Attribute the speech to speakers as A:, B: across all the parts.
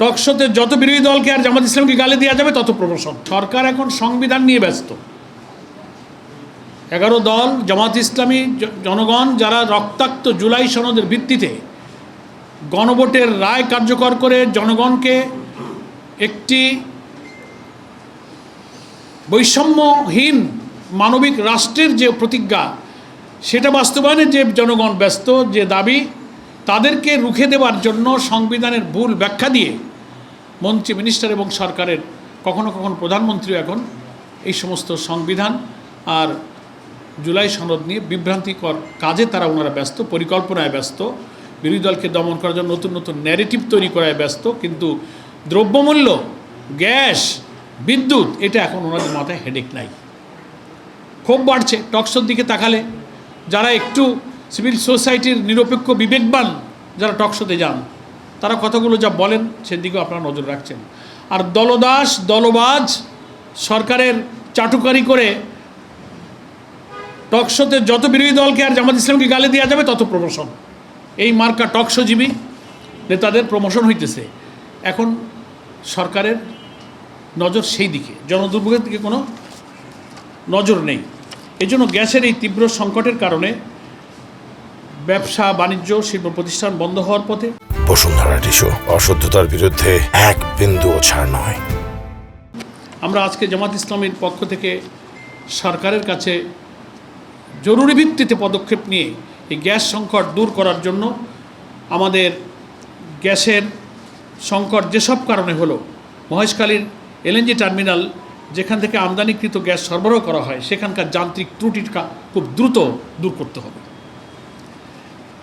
A: টকশোতে যত বিরোধী দলকে আর জামাত ইসলামকে গালি দেওয়া যাবে তত প্রমোশন। সরকার এখন সংবিধান নিয়ে ব্যস্ত। 11 দল জামাত ইসলামী জনগণ যারা রক্তাক্ত জুলাই সনদের ভিত্তিতে গণভোটের রায় কার্যকর করে জনগণকে একটি বৈষম্যহীন মানবিক রাষ্ট্রের যে প্রতিজ্ঞা সেটা বাস্তবায়নে যে জনগণ ব্যস্ত, যে দাবি তাদেরকে রুখে দেওয়ার জন্য সংবিধানের ভুল ব্যাখ্যা দিয়ে মন্ত্রী মিনিস্টার এবং সরকারের কখনো কখনো প্রধানমন্ত্রীও এখন এই সমস্ত সংবিধান আর জুলাই সনদ নিয়ে বিভ্রান্তিকর কাজে ওনারা ব্যস্ত, পরিকল্পনায় ব্যস্ত, বিরোধী দলকে দমন করার জন্য নতুন নতুন ন্যারেটিভ তৈরি করায় ব্যস্ত। কিন্তু দ্রব্যমূল্য, গ্যাস, বিদ্যুৎ এটা এখন ওনাদের মাথায় হেডেক নাই। ক্ষোভ বাড়ছে টকশোর দিকে তাকালে। যারা একটু সিভিল সোসাইটির নিরপেক্ষ বিবেকবান যারা টকশোতে যান তারা কথাগুলো যা বলেন সেদিকেও আপনারা নজর রাখছেন। আর দলদাস দলবাজ সরকারের চাটুকারি করে টকশোতে যত বিরোধী দলকে আর জামাত ইসলামকে গালি দেওয়া যাবে তত প্রমোশন। এই মার্কা টকশোজীবী নেতাদের প্রমোশন হইতেছে। এখন সরকারের নজর সেই দিকে, জনদুর্ভোগের দিকে কোনো নজর নেই। এই জন্য গ্যাসের এই তীব্র সংকটের কারণে ব্যবসা বাণিজ্য শিল্প প্রতিষ্ঠান বন্ধ হওয়ার পথে।
B: বসুন্ধরা টিস্যু, অশুদ্ধতার বিরুদ্ধে এক বিন্দুও ছাড় নয়।
A: আমরা আজকে জামাত ইসলামীর পক্ষ থেকে সরকারের কাছে জরুরি ভিত্তিতে পদক্ষেপ নিয়ে এই গ্যাস সংকট দূর করার জন্য আমাদের গ্যাসের সংকট যেসব কারণে হলো, মহেশখালীর এলএনজি টার্মিনাল যেখান থেকে আমদানিকৃত গ্যাস সরবরাহ করা হয় সেখানকার যান্ত্রিক ত্রুটিটা খুব দ্রুত দূর করতে হবে,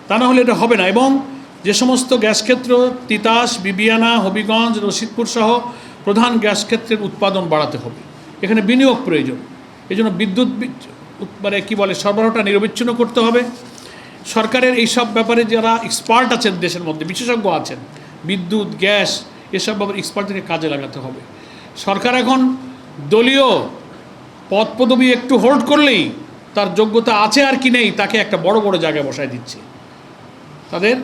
A: তা না হলে এটা হবে না। এবং যে সমস্ত গ্যাস ক্ষেত্র তিতাস, বিবিয়ানা, হবিগঞ্জ, রশিদপুর সহ প্রধান গ্যাস ক্ষেত্রের উৎপাদন বাড়াতে হবে, এখানে বিনিয়োগ প্রয়োজন। এই জন্য বিদ্যুৎ সরবরাহটা নিরবিচ্ছিন্ন করতে হবে। সরকারের এই সব ব্যাপারে যারা এক্সপার্ট আছেন দেশের মধ্যে, বিশেষজ্ঞ আছেন, বিদ্যুৎ গ্যাস এসব ব্যাপারে এক্সপার্টদেরকে কাজে লাগাতে হবে। সরকার এখন দলীয় পদ পদবি একটু হোল্ড করলেই তার যোগ্যতা আছে আর কি নেই তাকে একটা বড় বড় জায়গায় বসায় দিচ্ছে। তাদের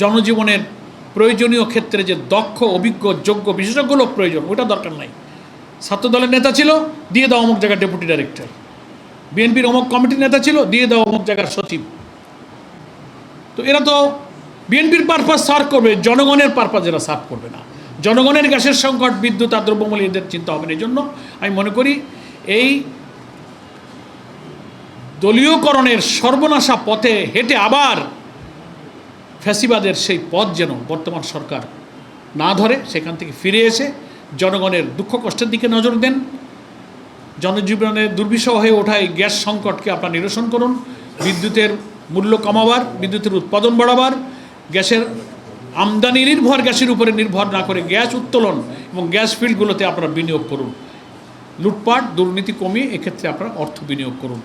A: জনজীবনের প্রয়োজনীয় ক্ষেত্রে যে দক্ষ, অভিজ্ঞ, যোগ্য, বিশেষজ্ঞ লোক প্রয়োজন ওটা দরকার নাই। ছাত্রদলের নেতা ছিল, দিয়ে দাও অমুক জায়গার ডেপুটি ডাইরেক্টর। বিএনপির অমুক কমিটির নেতা ছিল, দিয়ে দাও অমুক জায়গার সচিব। তো এরা তো বিএনপির পারপাস সার্ভ করবে, জনগণের পারপাস এরা সার্ভ করবে না। জনগণের গ্যাসের সংকট, বিদ্যুৎ আর দ্রব্যমূল্য এদের চিন্তা হবে না। এই জন্য আমি মনে করি এই দলীয়করণের সর্বনাশা পথে হেঁটে আবার ফ্যাসিবাদের সেই পথ যেন বর্তমান সরকার না ধরে, সেখান থেকে ফিরে এসে জনগণের দুঃখ কষ্টের দিকে নজর দেন। জনজীবনের দুর্বিষহ হয়ে ওঠা এই গ্যাস সংকটকে আপনারা নিরসন করুন। বিদ্যুতের মূল্য কমাবার, বিদ্যুতের উৎপাদন বাড়াবার, গ্যাসের আমদানি নির্ভর গ্যাসের উপরে নির্ভর না করে গ্যাস উত্তোলন এবং গ্যাস ফিল্ডগুলোতে আপনারা বিনিয়োগ করুন। লুটপাট দুর্নীতি কমিয়ে এক্ষেত্রে আপনারা অর্থ বিনিয়োগ করুন।